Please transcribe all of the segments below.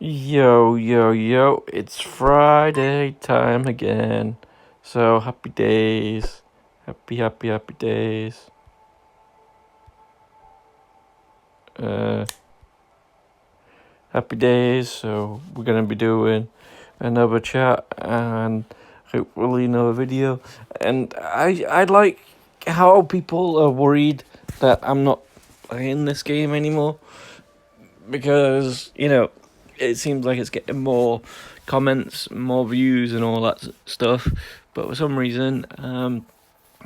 Yo, yo, yo, it's Friday time again. So happy days. Happy days. Uh, Happy days. So we're going to be doing another chat and hopefully another video. And I like how people are worried that I'm not playing this game anymore. Because, it seems like it's getting more comments, more views, and all that stuff. But for some reason,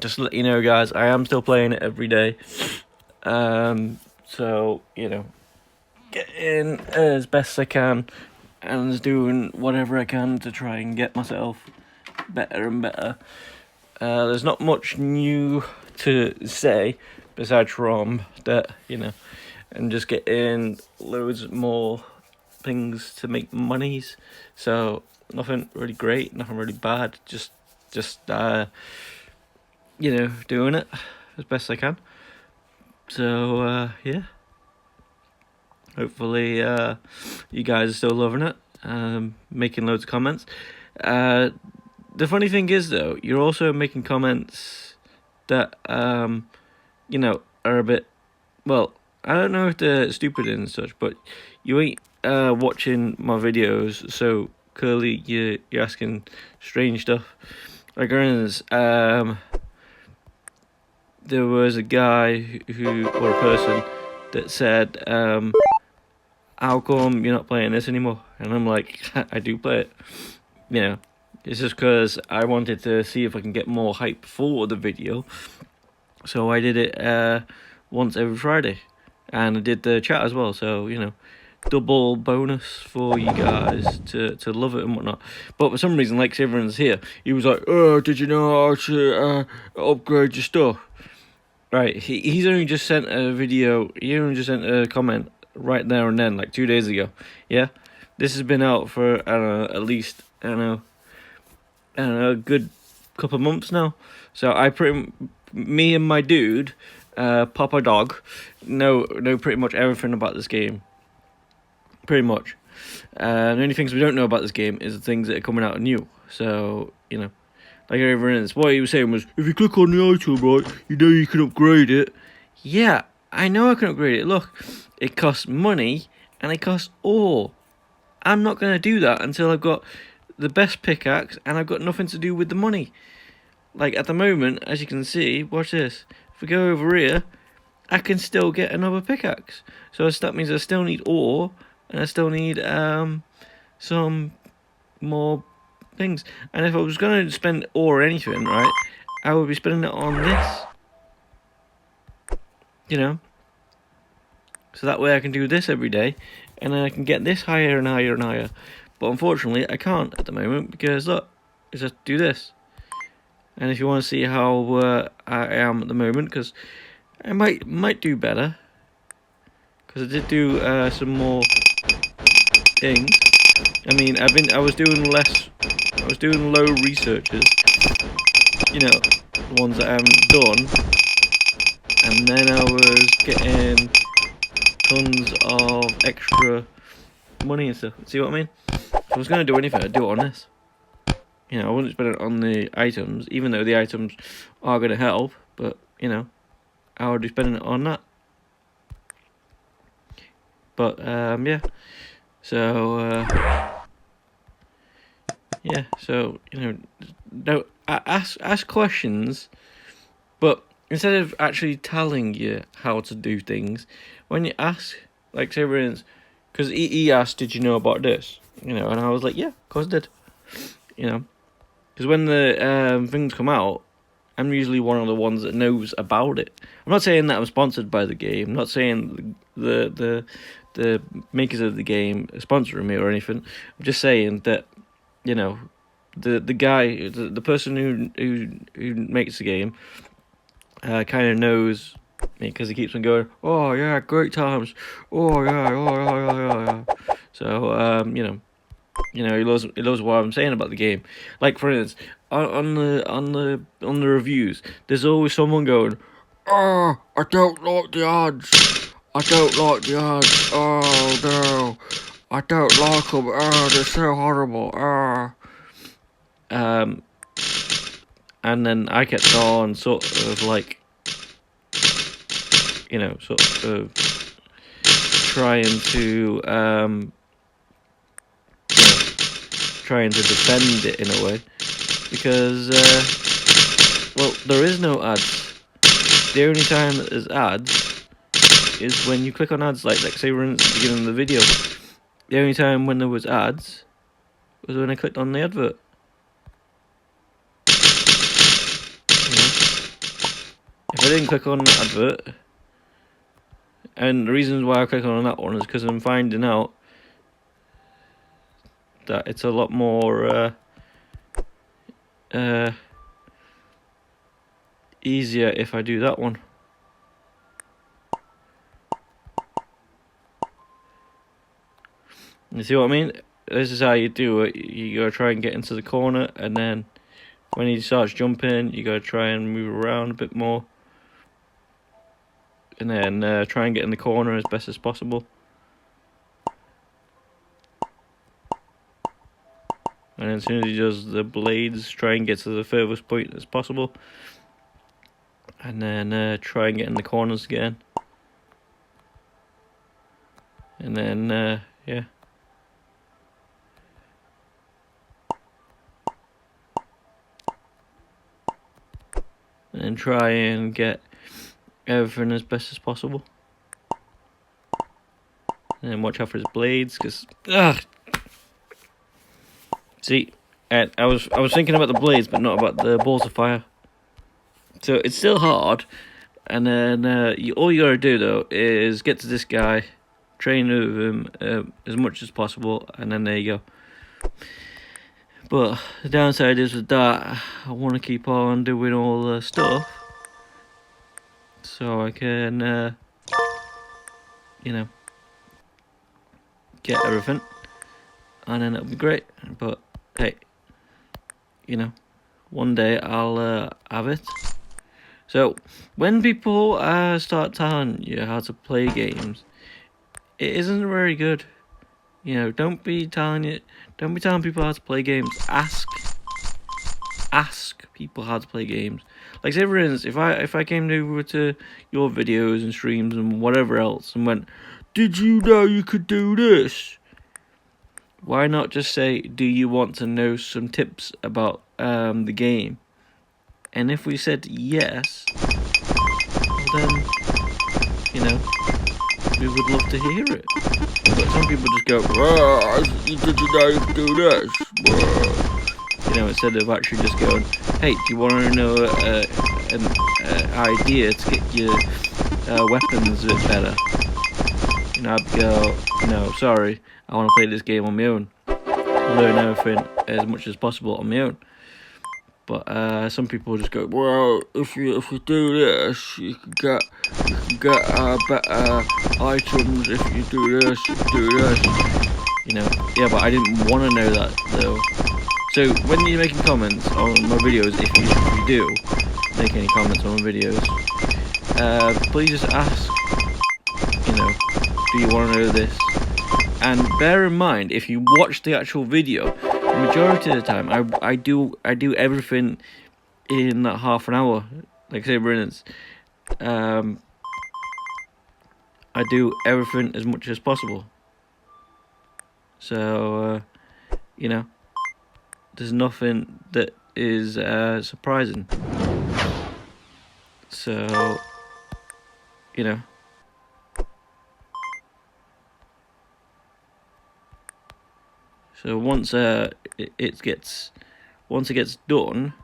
just to let you know, guys, I am still playing it every day. So, getting as best I can and doing whatever I can to try and get myself better and better. There's not much new to say besides from that, and just getting loads more things to make monies. So nothing really great, nothing really bad. Just doing it as best I can. So yeah. Hopefully you guys are still loving it. Making loads of comments. The funny thing is though, you're also making comments that are a bit, well, I don't know if they're stupid and such, but you ain't watching my videos, so clearly you're asking strange stuff. Like, for instance, there was a guy or a person that said, how come you're not playing this anymore? And I'm like, I do play it. It's just because I wanted to see if I can get more hype for the video. So I did it once every Friday. And I did the chat as well, so, double bonus for you guys to love it and whatnot. But for some reason, like everyone's here, he was like, oh, did you know how to upgrade your stuff? Right, he's only just sent a video, he only just sent a comment right there and then, like 2 days ago, yeah? This has been out for, I don't know, at least, a good couple of months now. So me and my dude, Papa Dog, know pretty much everything about this game. Pretty much. The only things we don't know about this game is the things that are coming out new. So, like over in this, what he was saying was, if you click on the item, right, you can upgrade it. Yeah, I know I can upgrade it. Look, it costs money and it costs ore. I'm not going to do that until I've got the best pickaxe and I've got nothing to do with the money. Like, at the moment, as you can see, watch this. If we go over here, I can still get another pickaxe. So that means I still need ore, and I still need some more things. And if I was going to spend ore or anything, right, I would be spending it on this. So that way I can do this every day, and then I can get this higher and higher and higher. But unfortunately, I can't at the moment, because look, I just do this. And if you want to see how I am at the moment, because I might do better, because I did do some more things. I mean, I was doing low researches, the ones that I haven't done, and then I was getting tons of extra money and stuff. See what I mean? If I was going to do anything, I'd do it on this. I wouldn't spend it on the items, even though the items are going to help, but, I would be spending it on that. But, yeah. So, yeah, so, don't ask questions, but instead of actually telling you how to do things, when you ask, like, say, for instance, because he asked, did you know about this? And I was like, yeah, of course I did. Because when the things come out, I'm usually one of the ones that knows about it. I'm not saying that I'm sponsored by the game. I'm not saying the makers of the game are sponsoring me or anything. I'm just saying that, the guy, the person who makes the game, kind of knows me, because he keeps on going, oh yeah, great times, oh yeah. So he knows what I'm saying about the game. Like, for instance, on the reviews, there's always someone going, oh, I don't like the ads. Oh no, I don't like them. Oh, they're so horrible. Oh. And then I kept on sort of like, sort of trying to trying to defend it in a way, because well, there is no ads. The only time that there's ads is when you click on ads, like say we're in the beginning of the video. The only time when there was ads was when I clicked on the advert. If I didn't click on the advert, and the reasons why I click on that one is because I'm finding out that it's a lot more easier if I do that one. You see what I mean? This is how you do it. You gotta try and get into the corner, and then when he starts jumping, you gotta try and move around a bit more, and then try and get in the corner as best as possible. And as soon as he does the blades, try and get to the furthest point as possible, and then try and get in the corners again, and then yeah. And try and get everything as best as possible. And then watch out for his blades, because see, and I was thinking about the blades, but not about the balls of fire. So it's still hard. And then all you gotta do though is get to this guy, train with him as much as possible, and then there you go. But the downside is with that, I want to keep on doing all the stuff, so I can, get everything, and then it'll be great. But hey, one day I'll have it. So when people start telling you how to play games, it isn't very good. Don't be telling people how to play games. Ask people how to play games. Like, say for instance, if I came over to your videos and streams and whatever else and went, "Did you know you could do this?" Why not just say, "Do you want to know some tips about the game?" And if we said yes, well then, we would love to hear it. But some people just go, "Did you know you could do this?" Instead of actually just going, "Hey, do you want to know an idea to get your weapons a bit better?" I'd go, "No, sorry, I want to play this game on my own, learn everything as much as possible on my own." But some people just go, "Well, if you do this, you can get better items. If you do this, Yeah, but I didn't want to know that though. So when you're making comments on my videos, if you do make any comments on my videos, please just ask, do you want to know this? And bear in mind, if you watch the actual video, the majority of the time, I do everything in that half an hour. Like, say for instance, I do everything as much as possible. So, there's nothing that is surprising. So, So once it gets done,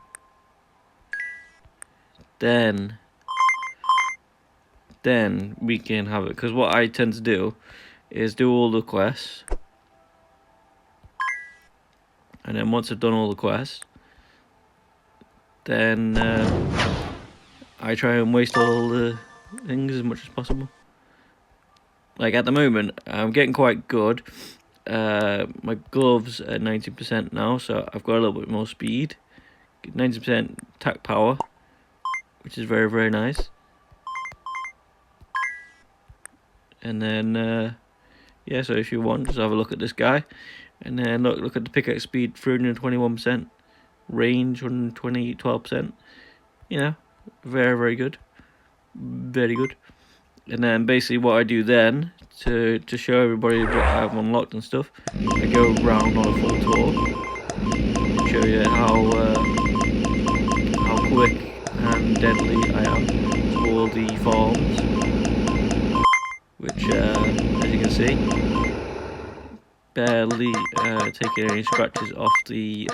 then we can have it. Because what I tend to do is do all the quests, and then once I've done all the quests, then I try and waste all the things as much as possible. Like at the moment, I'm getting quite good. My gloves at 90% now, so I've got a little bit more speed. 90% attack power, which is very, very nice. And then, Yeah, so if you want, just have a look at this guy, and then look at the pickaxe speed, 321%, range 12%. You know, very, very good, very good. And then basically what I do then to show everybody what I've unlocked and stuff, I go around on a full tour and show you how quick and deadly I am to all the farms, which as you can see, barely taking any scratches off the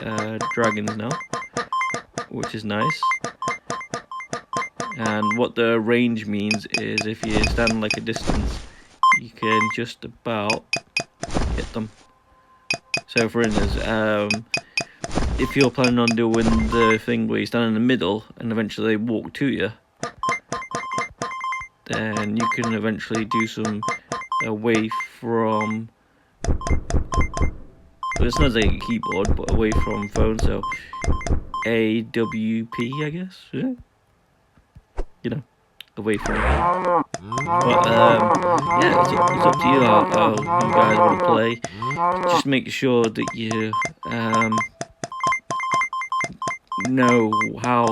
dragons now, which is nice. And what the range means is if you stand like a distance, you can just about hit them. So for instance, if you're planning on doing the thing where you stand in the middle and eventually they walk to you, then you can eventually do some away from, it's not like a keyboard, but away from phone, so AWP, I guess, yeah? You know, away from phone. But yeah, it's up to you how you guys want to play. Just make sure that you know how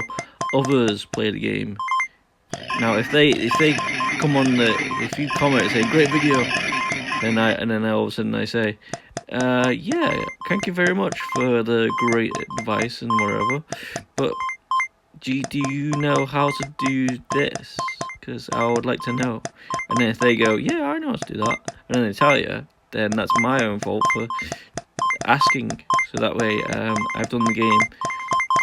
others play the game. Now, if they come on if you comment and say great video, then all of a sudden I say, yeah, thank you very much for the great advice and whatever, but do you know how to do this? Because I would like to know. And then if they go, yeah, I know how to do that, and then they tell you, then that's my own fault for asking. So that way, I've done the game.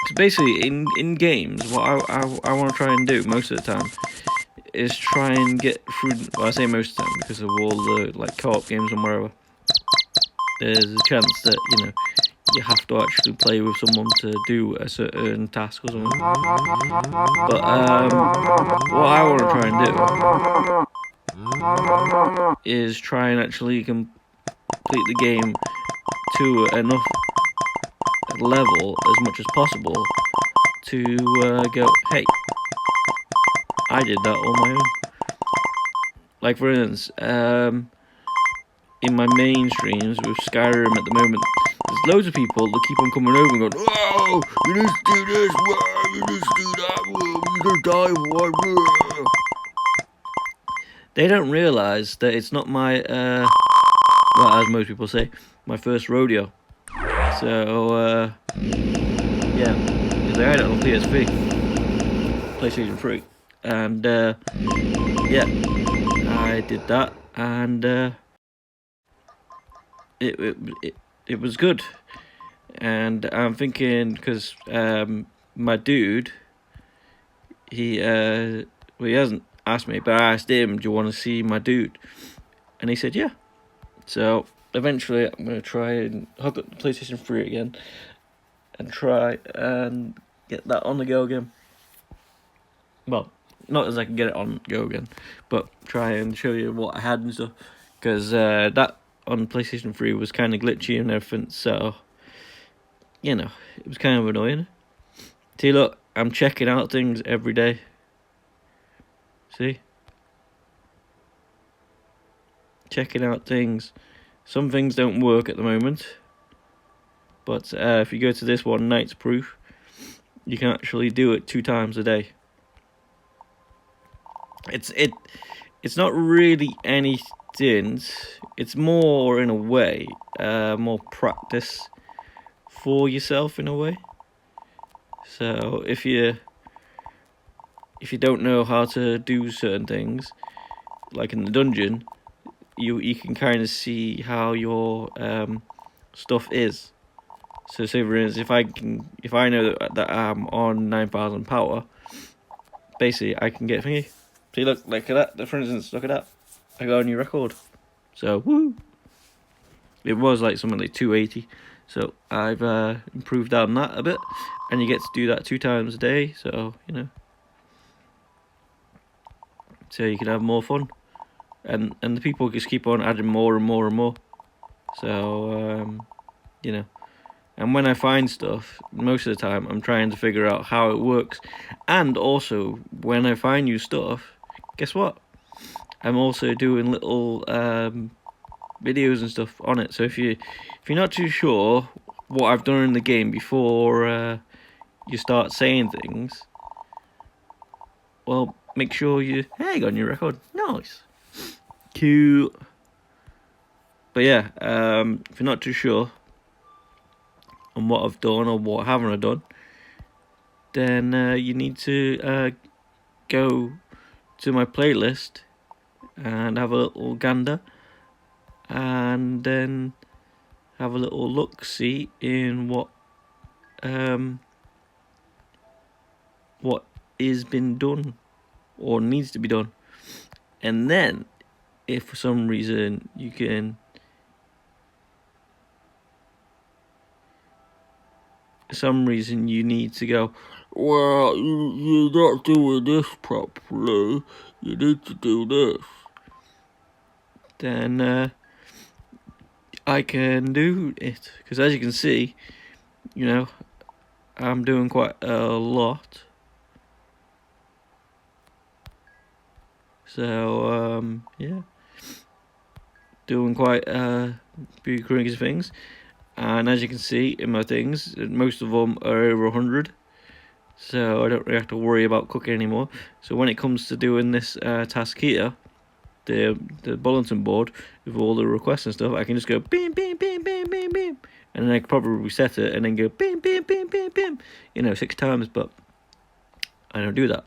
So basically, in games, what I want to try and do most of the time is try and get through. Well, I say most of the time because of all the like co-op games and wherever. There's a chance that you have to actually play with someone to do a certain task or something. But what I want to try and do is try and actually complete the game to enough level as much as possible to go, hey, I did that on my own. Like for instance, in my main streams with Skyrim at the moment, there's loads of people that keep on coming over and going, whoa, you need to do this, whoa, you need to do that, whoa, you're gonna die, whoa. They don't realise that it's not my, well, as most people say, my first rodeo. So, yeah, because I had it on PSP, PlayStation 3, and, yeah, I did that, and, it was good. And I'm thinking, because my dude, he hasn't asked me, but I asked him, do you want to see my dude? And he said yeah. So eventually I'm going to try and hook up the PlayStation 3 again and try and get that on the go again. Well, not as I can get it on go again, but try and show you what I had and stuff, because that on PlayStation 3 was kind of glitchy and everything, so it was kind of annoying. See, look, I'm checking out things every day. See? Checking out things. Some things don't work at the moment, but if you go to this one, Night's Proof, you can actually do it 2 times a day. It's not really anything. It's more, in a way, more practice for yourself, in a way. So if you don't know how to do certain things, like in the dungeon, you can kind of see how your stuff is. So say for instance, if I know that I'm on 9,000 power, basically I can get thingy. See, look at that. For instance, look at that. I got a new record. So woo! It was like something like 280. So I've improved on that a bit, and you get to do that 2 times a day. So so you can have more fun, and the people just keep on adding more and more and more. So and when I find stuff, most of the time I'm trying to figure out how it works, and also when I find new stuff, guess what? I'm also doing little videos and stuff on it. So if you're not too sure what I've done in the game before you start saying things, well, make sure you got a new record. Nice, cute. But yeah, if you're not too sure on what I've done or what haven't I done, then you need to go to my playlist and have a little gander, and then have a little look-see in what is been done or needs to be done. And then if for some reason you need to go, well, you're not doing this properly, you need to do this, then I can do it. Because as you can see, I'm doing quite a lot. So, yeah. Doing quite a few crazy things. And as you can see in my things, most of them are over 100. So I don't really have to worry about cooking anymore. So when it comes to doing this task here, the bulletin board with all the requests and stuff, I can just go bim bim bim bim bim bim, and then I can probably reset it and then go bim bim bim bim bim, 6 times. But I don't do that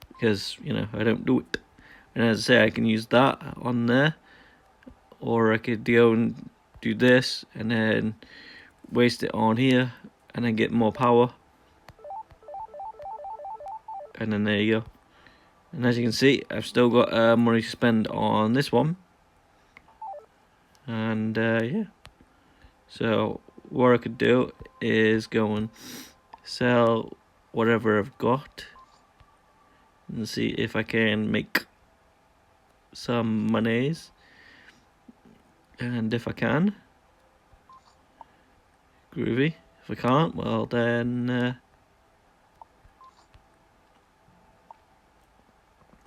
because I don't do it. And as I say, I can use that on there, or I could go and do this and then waste it on here and then get more power, and then there you go. And as you can see, I've still got money to spend on this one. And yeah, so what I could do is go and sell whatever I've got and see if I can make some monies. And if I can, groovy. If I can't, well then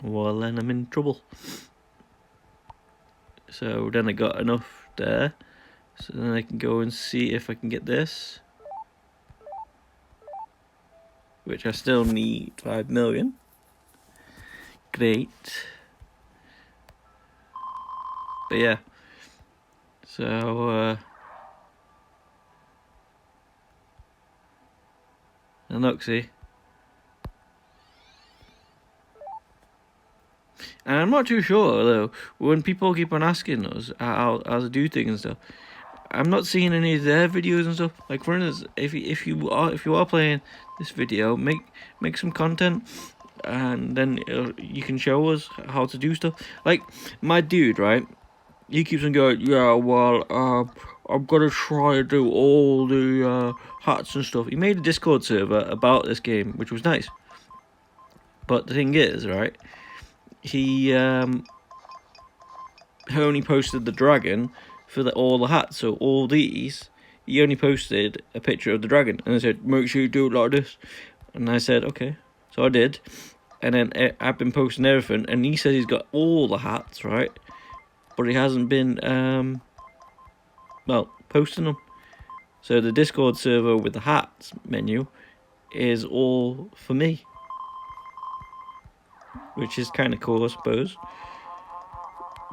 I'm in trouble. So then I got enough there, so then I can go and see if I can get this, which I still need 5 million. Great. But yeah, so and look, see. And I'm not too sure though, when people keep on asking us how to do things and stuff, I'm not seeing any of their videos and stuff. Like for instance, if you are playing this video, make some content, and then you can show us how to do stuff. Like my dude, right? He keeps on going, yeah, well, I'm gonna try and do all the hats and stuff. He made a Discord server about this game, which was nice. But the thing is, right? He only posted the dragon for all the hats. So all these, he only posted a picture of the dragon, and I said, make sure you do it like this. And I said, okay. So I did, and then I've been posting everything, and he says he's got all the hats, right? But he hasn't been posting them. So the Discord server with the hats menu is all for me, which is kind of cool, I suppose.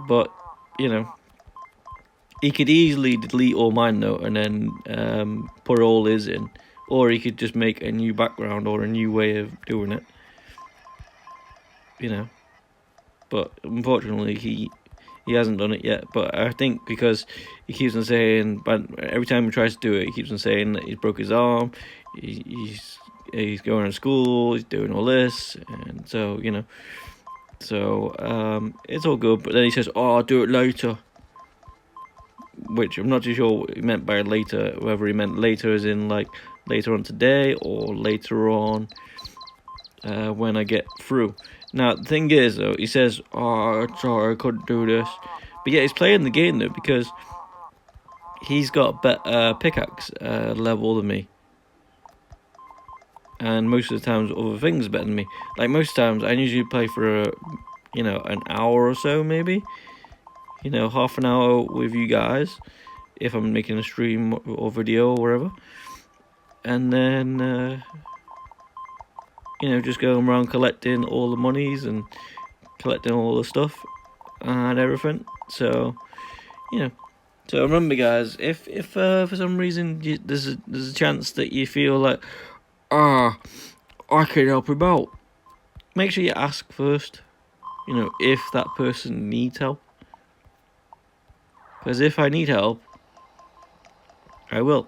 But he could easily delete all mine though, and then put all his in, or he could just make a new background or a new way of doing it. But unfortunately he hasn't done it yet. But I think because he keeps on saying, but every time he tries to do it, he keeps on saying that he's broke his arm, he's going to school, he's doing all this, and so so it's all good. But then he says, oh, I'll do it later, which I'm not too sure what he meant by later, whether he meant later as in like later on today or later on when I get through. Now the thing is though, he says, oh, sorry, I couldn't do this, but yeah, he's playing the game though, because he's got better pickaxe level than me, and most of the times other things are better than me. Like most times I usually play for an hour or so maybe, half an hour with you guys if I'm making a stream or video or whatever, and then just going around collecting all the monies and collecting all the stuff and everything. So so remember, guys, if for some reason there's a chance that you feel like, I can help him out, make sure you ask first, if that person needs help. Because if I need help, I will.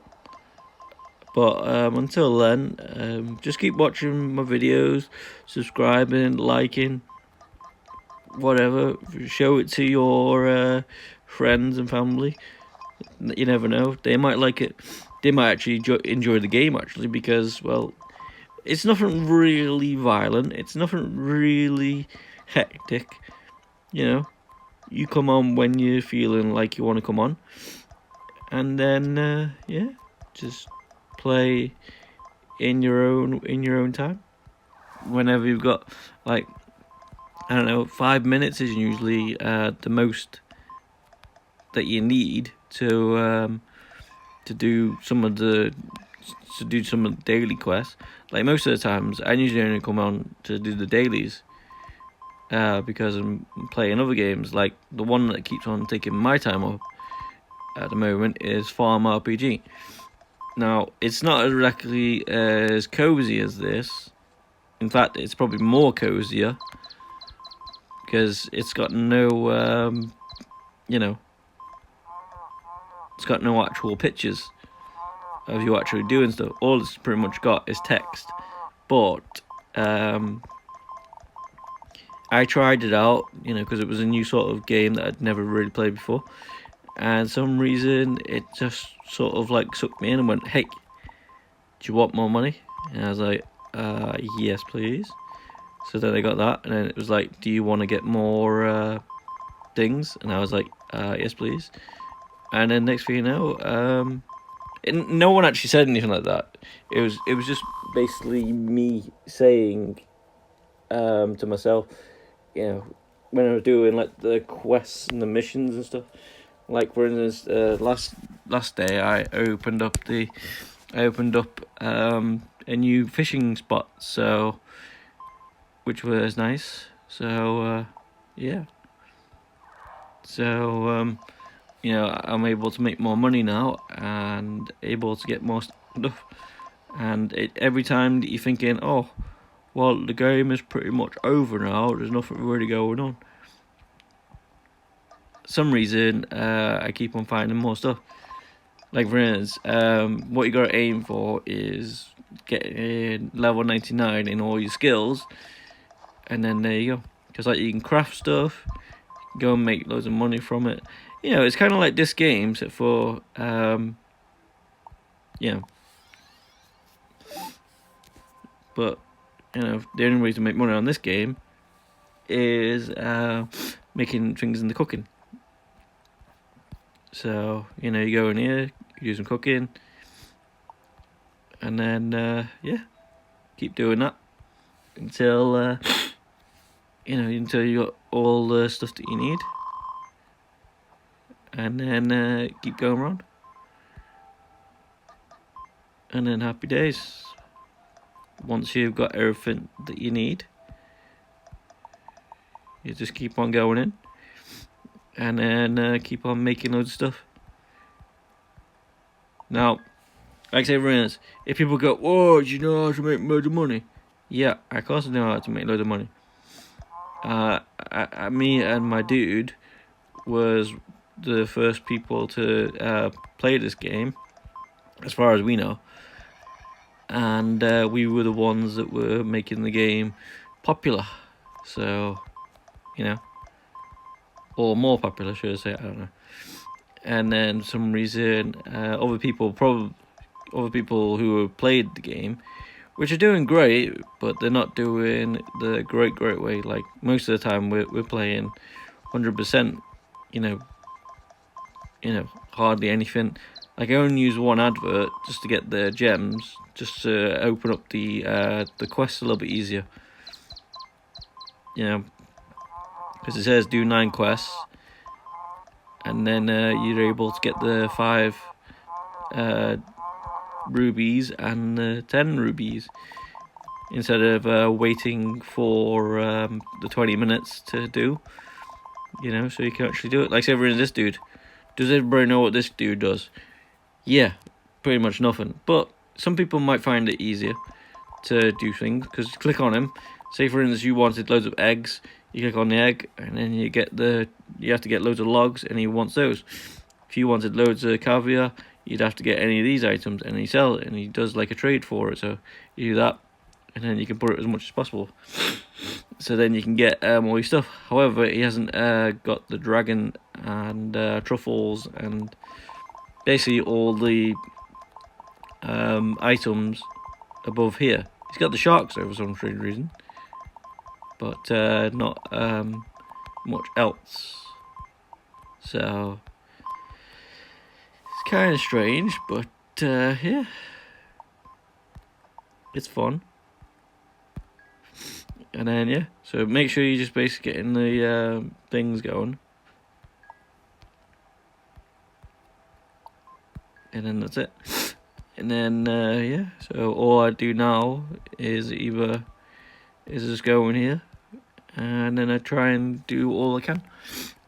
But until then, just keep watching my videos, subscribing, liking, whatever. Show it to your friends and family. You never know, they might like it. They might actually enjoy the game, actually, because, well, it's nothing really violent. It's nothing really hectic. You come on when you're feeling like you want to come on. And then, just play in your own time. Whenever you've got, like, I don't know, 5 minutes is usually the most that you need to do some of the daily quests. Like, most of the times, I usually only come on to do the dailies because I'm playing other games. Like, the one that keeps on taking my time up at the moment is Farm RPG. Now, it's not exactly as cozy as this. In fact, it's probably more cozier because it's got no, it's got no actual pictures of you actually doing stuff. All it's pretty much got is text. But I tried it out, because it was a new sort of game that I'd never really played before. And some reason it just sort of like sucked me in and went, "Hey, do you want more money?" And I was like, "Yes, please." So then I got that, and then it was like, "Do you want to get more things?" And I was like, "Yes, please." And then next thing you know, no one actually said anything like that. It was just basically me saying to myself, when I was doing like the quests and the missions and stuff. Like, for instance, last day I opened up a new fishing spot, which was nice. So yeah. So I'm able to make more money now and able to get more stuff. And every time that you're thinking, oh, well, the game is pretty much over now, there's nothing really going on, some reason I keep on finding more stuff. Like, for instance, what you gotta aim for is getting level 99 in all your skills, and then there you go. Because, like, you can craft stuff, go and make loads of money from it. It's kind of like this game, except for but the only way to make money on this game is making things in the cooking. So, you go in here, you do some cooking, and then, keep doing that until, until you got all the stuff that you need, and then keep going around, and then happy days. Once you've got everything that you need, you just keep on going in, and then keep on making loads of stuff. Now, like I say, friends, if people go, "Oh, do you know how to make loads of money?" Yeah, of course I know how to make loads of money. Me and my dude was the first people to play this game, as far as we know. And we were the ones that were making the game popular. So, or more popular, should I say? I don't know. And then, for some reason, other people who have played the game, which are doing great, but they're not doing the great way. Like, most of the time, we're playing 100%. Hardly anything. Like, I only use one advert just to get the gems, just to open up the quest a little bit easier. Because it says do 9 quests, and then you're able to get the 5 rubies and the 10 rubies instead of waiting for the 20 minutes to do. You know, so you can actually do it. Like, say, for instance, this dude. Does everybody know what this dude does? Yeah, pretty much nothing. But some people might find it easier to do things, because you click on him. Say, for instance, you wanted loads of eggs. You click on the egg, and then you have to get loads of logs, and he wants those. If you wanted loads of caviar, you'd have to get any of these items, and he sells it, and he does like a trade for it. So you do that, and then you can put it as much as possible. So then you can get all your stuff. However, he hasn't got the dragon and truffles and basically all the items above here. He's got the sharks though for some strange reason, but not much else. So it's kind of strange, but yeah, it's fun. And then yeah, so make sure you just basically getting the things going, and then that's it. And then yeah, so all I do now is just go in here, and then I try and do all I can.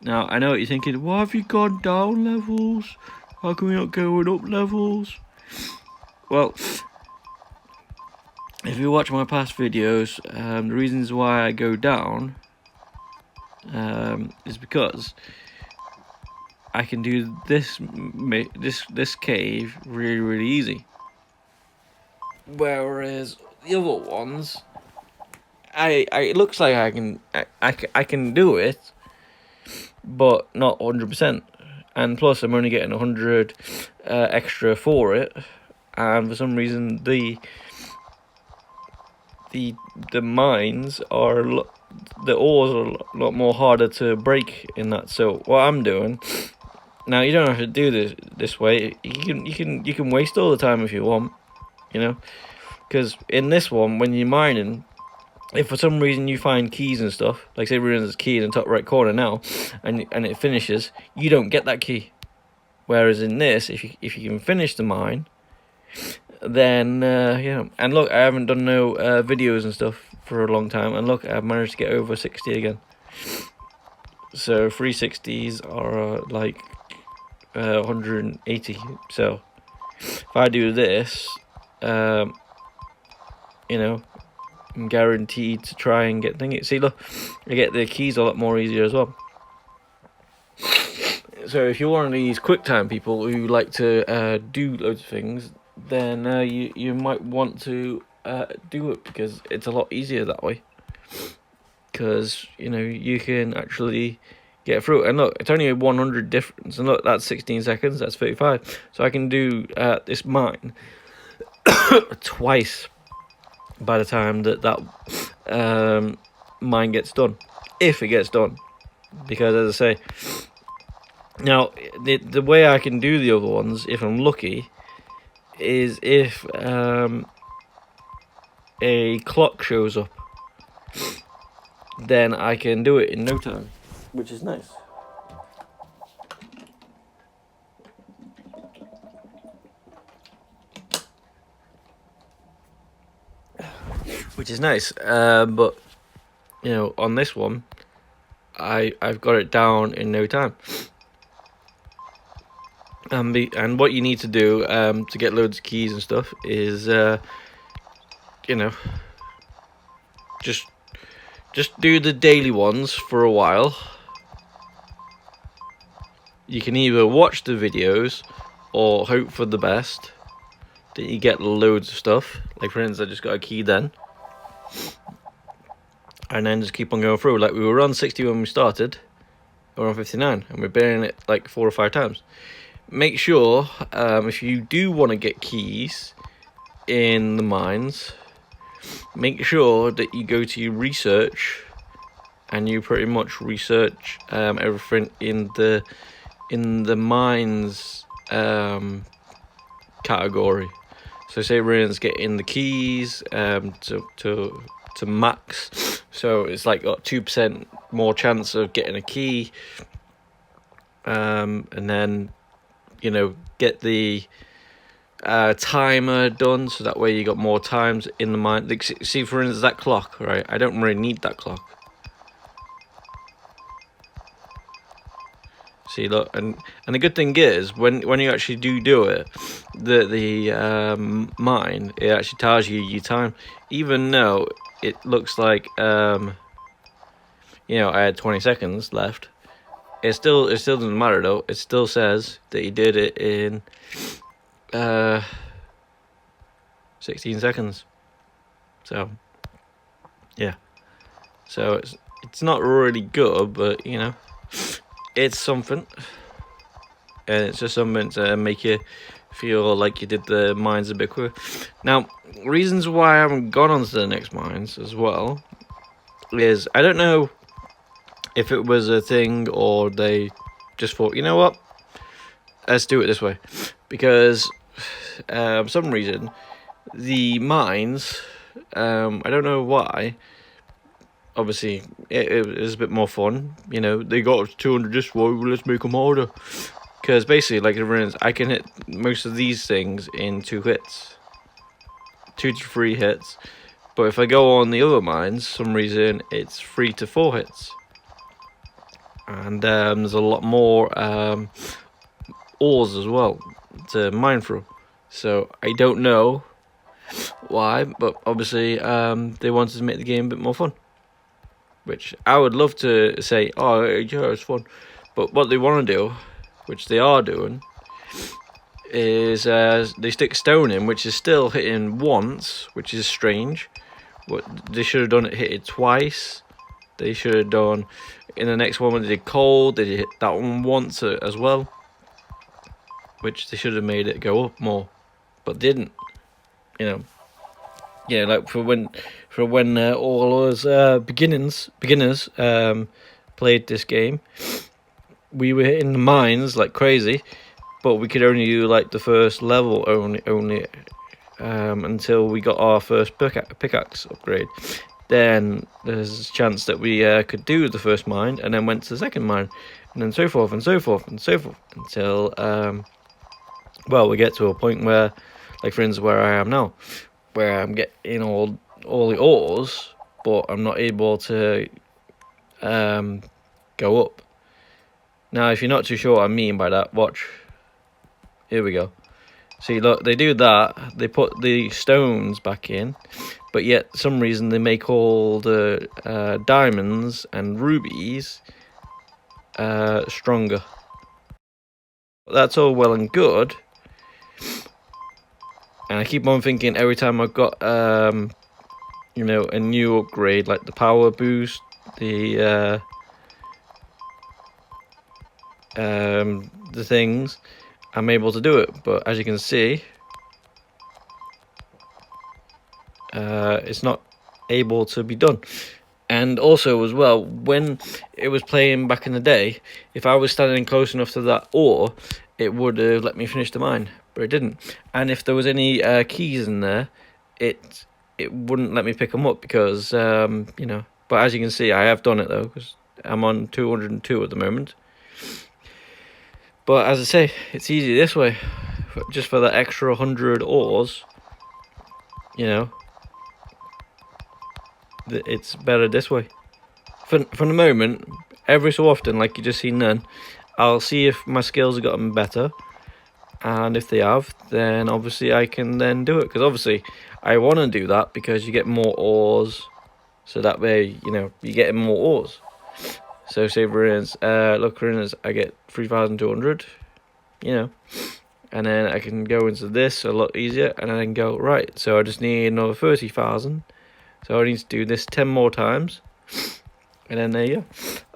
Now I know what you're thinking. Why have you gone down levels? How come you're not going up levels? Well, if you watch my past videos, the reasons why I go down is because I can do this cave really easy, whereas the other ones, it looks like I can do it, but not 100%. And plus, I'm only getting 100 extra for it, and for some reason the mines are the ores are a lot more harder to break in that. So what I'm doing now, you don't have to do this way. You can waste all the time if you want, you know, because in this one, when you're mining, if for some reason you find keys and stuff, like say there's a key in the top right corner now, and it finishes, you don't get that key. Whereas in this, if you can finish the mine, then yeah. And look, I haven't done no videos and stuff for a long time, and look, I've managed to get over 60 again. So 360s are like 180. So if I do this, you know, I'm guaranteed to try and get thingy. See, look, I get the keys a lot more easier as well. So if you're one of these QuickTime people who like to do loads of things, then you might want to do it, because it's a lot easier that way. Because, you know, you can actually get through it. And look, it's only a 100 difference. And look, that's 16 seconds, that's 35. So I can do this mine twice by the time that mine gets done. If it gets done. Because, as I say, now, the way I can do the other ones, if I'm lucky, is if a clock shows up, then I can do it in no time, which is nice. Which is nice, but you know, on this one, I've got it down in no time. And what you need to do to get loads of keys and stuff is, you know, just do the daily ones for a while. You can either watch the videos or hope for the best, that you get loads of stuff. Like for instance, I just got a key then. And then just keep on going through. Like we were on 60 when we started. We're on 59 and we're bearing it like 4 or 5 times. Make sure, if you do want to get keys in the mines, make sure that you go to your research and you pretty much research everything in the mines category. So say Ryan's getting the keys to max, so it's like got 2% more chance of getting a key. and then get the timer done, so that way you got more times in the mine. Like, see, for instance, that clock, right? I don't really need that clock. See, look, and the good thing is when you actually do it, the mine, it actually tells you your time, even though it looks like I had 20 seconds left. It still doesn't matter though. It still says that you did it in 16 seconds. So yeah, so it's not really good, but it's something, and it's just something to make you feel like you did the mines a bit quicker. Now, reasons why I haven't gone on to the next mines as well is I don't know if it was a thing or they just thought, you know what, let's do it this way, because for some reason the mines, I don't know why. Obviously, it was a bit more fun. They got 200 this way, let's make them harder. Because basically, like, I can hit most of these things in 2 hits. 2 to 3 hits. But if I go on the other mines, some reason, it's 3 to 4 hits. And there's a lot more ores as well to mine through. So, I don't know why, but obviously, they wanted to make the game a bit more fun. Which I would love to say, oh yeah, it's fun, but what they want to do, which they are doing, is they stick stone in, which is still hitting once, which is strange. What they should have done, hit it twice. They should have done in the next one when they did coal, they hit that one once as well, which they should have made it go up more, but didn't. Yeah, like for when all us beginners played this game, we were hitting the mines like crazy, but we could only do like the first level only until we got our first pickaxe upgrade. Then there's a chance that we could do the first mine and then went to the second mine, and then so forth and so forth and so forth until we get to a point where, like for instance, where I am now, where I'm getting all the ores, but I'm not able to go up. Now, if you're not too sure what I mean by that, watch. Here we go. See, look, they do that. They put the stones back in, but yet, for some reason, they make all the diamonds and rubies stronger. That's all well and good. And I keep on thinking every time I've got, a new upgrade, like the power boost, the things, I'm able to do it. But as you can see, it's not able to be done. And also as well, when it was playing back in the day, if I was standing close enough to that ore, it would have let me finish the mine, but it didn't. And if there was any keys in there, it wouldn't let me pick them up because But as you can see, I have done it though, because I'm on 202 at the moment. But as I say, it's easy this way, just for that extra 100 ores. It's better this way. For the moment, every so often, like you just seen then, I'll see if my skills have gotten better, and if they have, then obviously I can then do it, because obviously I want to do that because you get more ores, so that way you're getting more ores. So say for instance, look, for instance, I get 3,200, and then I can go into this a lot easier, and then I can go, right, so I just need another 30,000, so I need to do this 10 more times. And then there you go.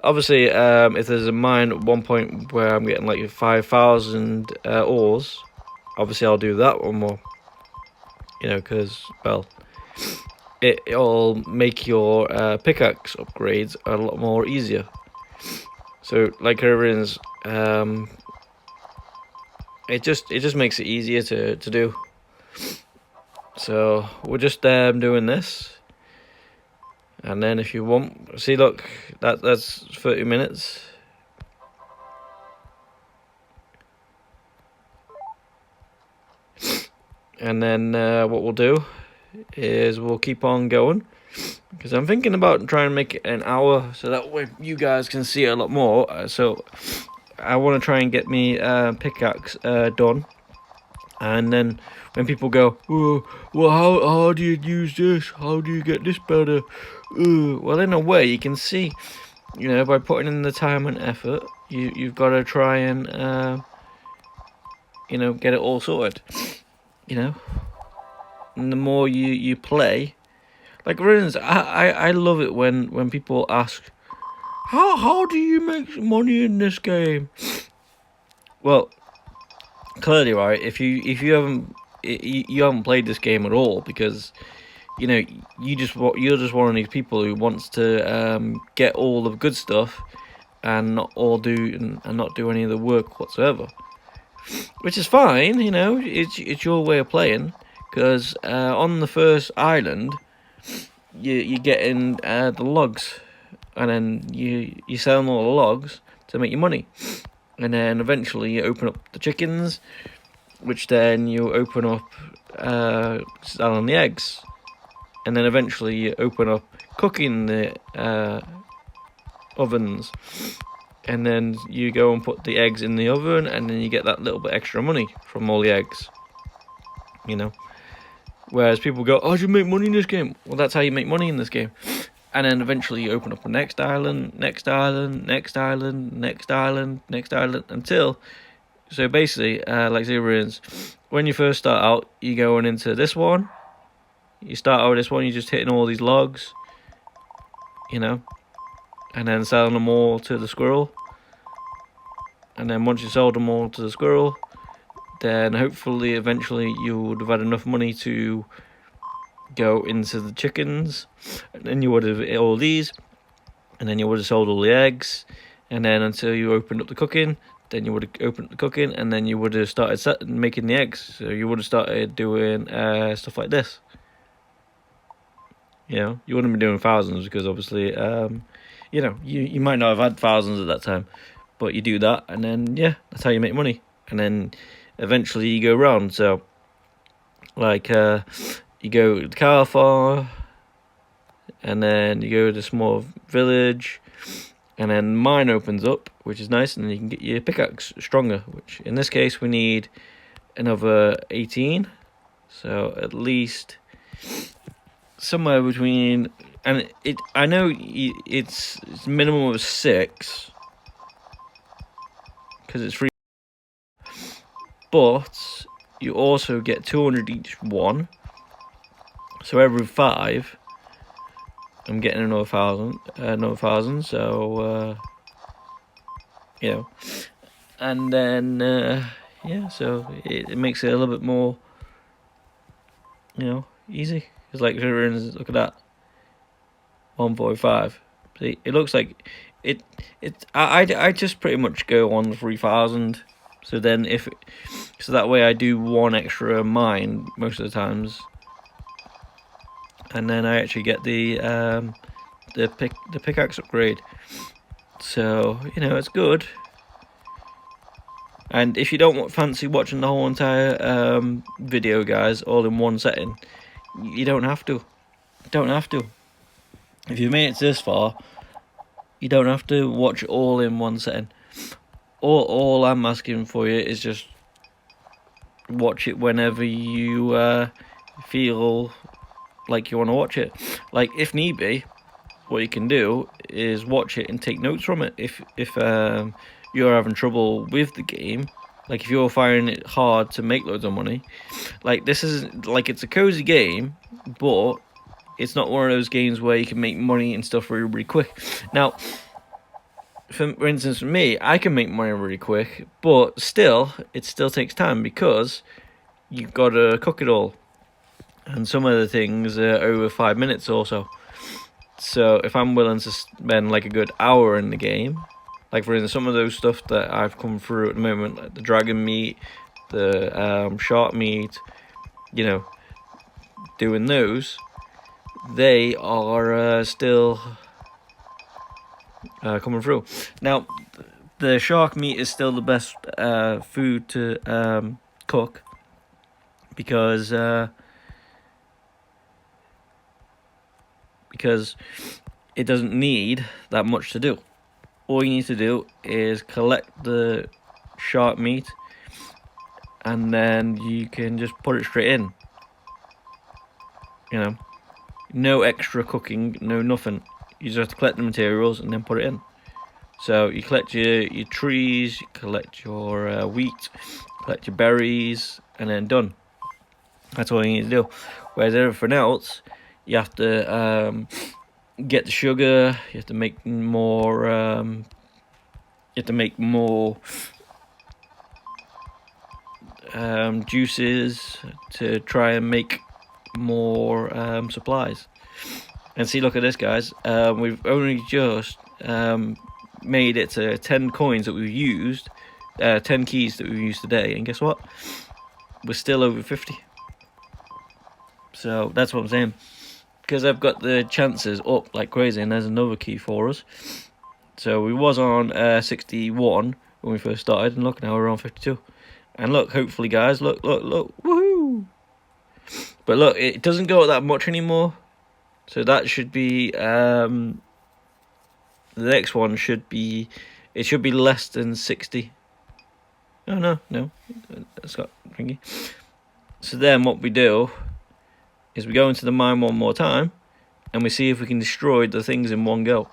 Obviously, if there's a mine at one point where I'm getting like 5,000 ores, obviously I'll do that one more. Because, well, it'll make your pickaxe upgrades a lot more easier. So, like everyone's, it just makes it easier to do. So we're just doing this. And then if you want, see, look, that's 30 minutes. And then what we'll do is we'll keep on going, because I'm thinking about trying to make it an hour so that way you guys can see it a lot more. So I want to try and get me pickaxe done, and then when people go, oh, well, how do you use this? How do you get this better? Well, in a way, you can see, by putting in the time and effort, you've got to try and get it all sorted. And the more you play, like for instance, I love it when people ask, how do you make money in this game? Well, clearly, right, if you haven't played this game at all, because you're just one of these people who wants to get all the good stuff and not do any of the work whatsoever, which is fine. It's your way of playing, because on the first island you get in the logs, and then you sell all the logs to make your money, and then eventually you open up the chickens, which then you open up selling the eggs, and then eventually you open up cooking the ovens, and then you go and put the eggs in the oven, and then you get that little bit extra money from all the eggs. Whereas people go, how do you make money in this game? Well, that's how you make money in this game. And then eventually you open up the next island, until... So basically, like Zebrains, when you first start out, you're going into this one. You start out with this one, you're just hitting all these logs, and then selling them all to the squirrel. And then once you sold them all to the squirrel, then hopefully eventually you would have had enough money to go into the chickens, and then you would have hit all these, and then you would have sold all the eggs, and then until you opened up the cooking, then you would have opened up the cooking, and then you would have started making the eggs. So you would have started doing stuff like this. You wouldn't be doing thousands, because obviously you might not have had thousands at that time, but you do that, and then that's how you make money. And then eventually you go round. So like you go to Calfar, and then you go to a small village, and then mine opens up, which is nice, and then you can get your pickaxe stronger, which in this case we need another 18, so at least somewhere between, and I know it's minimum of 6, because it's free, but you also get 200 each one, so every 5 I'm getting another 1,000, so and then so it makes it a little bit more easy. It's like, look at that, 145. See, it looks like it. I just pretty much go on the 3,000. So then so that way I do one extra mine most of the times, and then I actually get the pickaxe upgrade. So it's good. And if you don't fancy watching the whole entire video, guys, all in one setting, you don't have to. If you made it this far, you don't have to watch it all in one setting. All I'm asking for you is just watch it whenever you feel like you want to watch it. Like, if need be, what you can do is watch it and take notes from it. If you're having trouble with the game, like if you're finding it hard to make loads of money, like this is like, it's a cozy game, but it's not one of those games where you can make money and stuff really, really quick. Now, for instance, for me, I can make money really quick, but still, it still takes time, because you've got to cook it all, and some of the things are over 5 minutes or so. So if I'm willing to spend like a good hour in the game, like for instance, some of those stuff that I've come through at the moment, like the dragon meat, the shark meat, doing those, they are still coming through. Now, the shark meat is still the best food to cook, because it doesn't need that much to do. All you need to do is collect the shark meat, and then you can just put it straight in. You know, no extra cooking, no nothing. You just have to collect the materials and then put it in. So you collect your trees, you collect your wheat, collect your berries, and then done. That's all you need to do. Whereas everything else, you have to get the sugar. You have to make more. Juices to try and make more supplies. And see, look at this, guys. We've only just made it to 10 coins that we've used, 10 keys that we've used today, and guess what? We're still over 50. So that's what I'm saying. Because I've got the chances up like crazy, and there's another key for us. So we was on 61 when we first started, and look, now we're on 52. And look, hopefully, guys, look, woohoo! But look, it doesn't go up that much anymore. So that should be, the next one should be, it should be less than 60. Oh, no, that's got thingy. So then what we do is we go into the mine one more time, and we see if we can destroy the things in one go.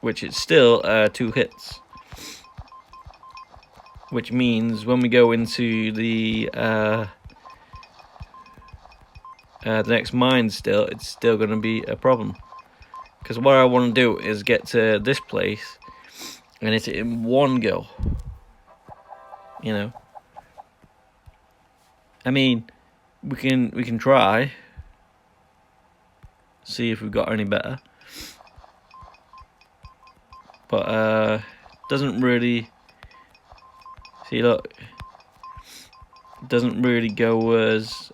Which is still 2 hits. Which means when we go into the next mine still, it's still going to be a problem. Because what I want to do is get to this place and hit it in one go. You know. I mean, we can try. See if we've got any better. But doesn't really. See, look. Doesn't really go as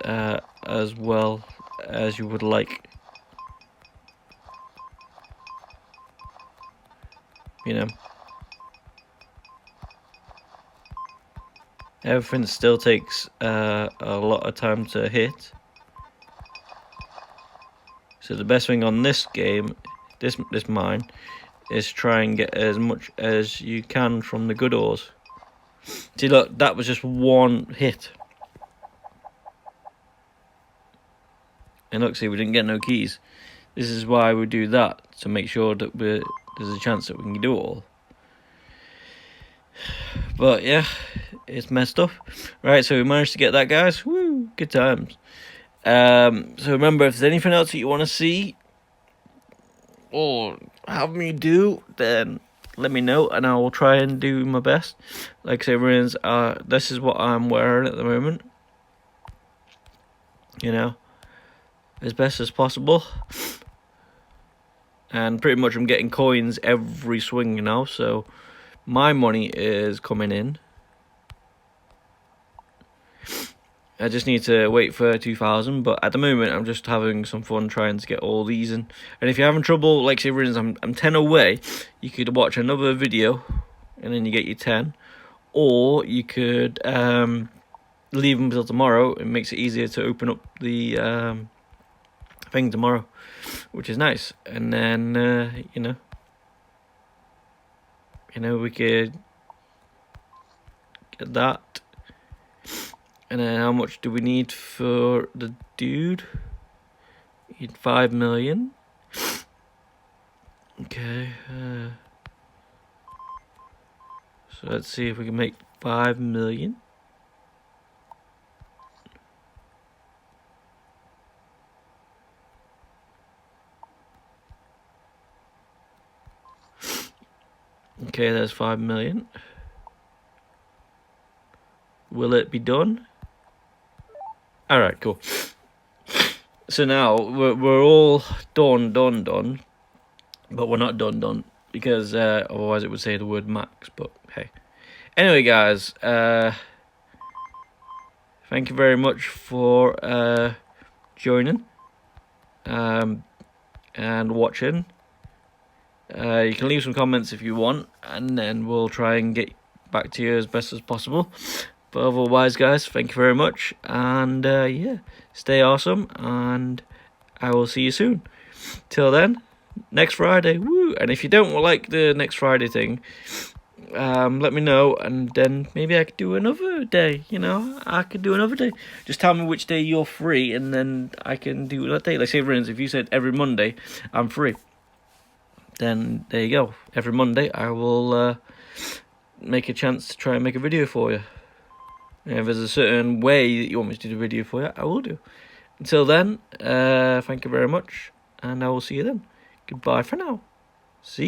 well as you would like. You know, everything still takes a lot of time to hit. So the best thing on this game, this mine, is try and get as much as you can from the good ores. See, look, that was just one hit. And look, see, we didn't get no keys. This is why we do that, to make sure that there's a chance that we can do it all. But yeah, it's messed up. Right, so we managed to get that, guys. Woo, good times. So remember, if there's anything else that you want to see or have me do, then let me know, and I will try and do my best. Like I say, friends, this is what I'm wearing at the moment. You know, as best as possible. And pretty much I'm getting coins every swing, you know, so my money is coming in. I just need to wait for 2,000, but at the moment I'm just having some fun trying to get all these in. And if you're having trouble, like say for instance, I'm 10 away, you could watch another video and then you get your 10. Or you could leave them until tomorrow. It makes it easier to open up the thing tomorrow, which is nice. And then you know we could get that. And then how much do we need for the dude? We need 5 million. Okay. So let's see if we can make 5 million. Okay, there's 5 million. Will it be done? Alright, cool. So now we're all done, but we're not done, because otherwise it would say the word max, but hey. Anyway, guys, thank you very much for joining and watching. You can leave some comments if you want, and then we'll try and get back to you as best as possible. But otherwise, guys, thank you very much, and yeah, stay awesome, and I will see you soon. Till then, next Friday, woo! And if you don't like the next Friday thing, let me know, and then maybe I could do another day. I could do another day. Just tell me which day you're free, and then I can do that day. Like, say, for instance, if you said every Monday I'm free, then there you go. Every Monday I will make a chance to try and make a video for you. And if there's a certain way that you want me to do the video for you, I will do. Until then, thank you very much, and I will see you then. Goodbye for now. See you.